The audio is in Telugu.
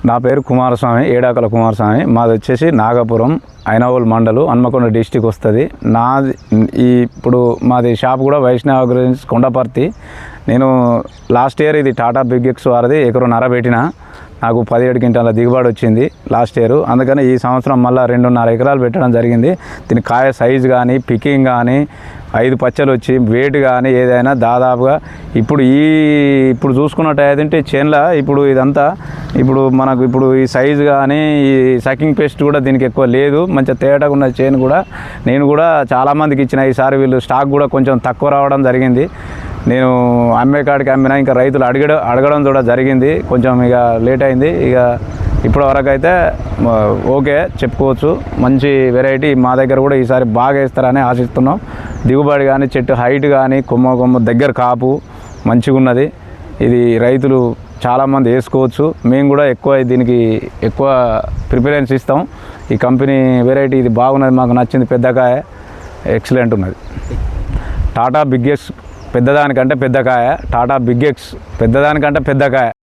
నా పేరు కుమారస్వామి, ఏడాకల కుమారస్వామి. మాది వచ్చేసి నాగపురం, ఐనవోల్ మండలు, హన్మకొండ డిస్టిక్ వస్తుంది. నాది ఇప్పుడు మాది షాప్ కూడా వైష్ణవ్ అగ్రోస్ కొండపర్తి. నేను లాస్ట్ ఇయర్ ఇది టాటా బిగ్ ఎక్స్ వారిది ఎకరున్నర పెట్టిన. నాకు 17 క్వింటాల దిగుబడి వచ్చింది లాస్ట్ ఇయర్. అందుకని ఈ సంవత్సరం మళ్ళీ 2.5 ఎకరాలు పెట్టడం జరిగింది. దీని కాయ సైజు కానీ, పికింగ్ కానీ, 5 పచ్చలు వచ్చి వెయిట్ కానీ ఏదైనా దాదాపుగా ఇప్పుడు చూసుకున్నట్టయితే చేనుల ఇప్పుడు ఇదంతా మనకు ఈ సైజు కానీ ఈ సకింగ్ పేస్ట్ కూడా దీనికి ఎక్కువ లేదు. మంచిగా తేటగా ఉన్న చేను కూడా నేను కూడా చాలామందికి ఇచ్చిన. ఈసారి వీళ్ళు స్టాక్ కూడా కొంచెం తక్కువ రావడం జరిగింది. నేను అమ్మే కాడికి అమ్మినా, ఇంకా రైతులు అడగడం కూడా జరిగింది. కొంచెం ఇక లేట్ అయింది. ఇక ఇప్పటి వరకు అయితే ఓకే చెప్పుకోవచ్చు. మంచి వెరైటీ మా దగ్గర కూడా ఈసారి బాగా వేస్తారని ఆశిస్తున్నాం. దిగుబడి కానీ, చెట్టు హైట్ కానీ, కొమ్మ దగ్గర కాపు మంచిగా ఉన్నది. ఇది రైతులు చాలామంది వేసుకోవచ్చు. మేము కూడా దీనికి ఎక్కువ ప్రిఫరెన్స్ ఇస్తాం. ఈ కంపెనీ వెరైటీ ఇది బాగున్నది, మాకు నచ్చింది. పెద్దకాయ ఎక్సలెంట్ ఉన్నది. టాటా బిగ్ ఎక్స్ పెద్దదానికంటే పెద్ద కాయ, టాటా బిగ్ ఎక్స్ పెద్దదానికంటే పెద్ద కాయ.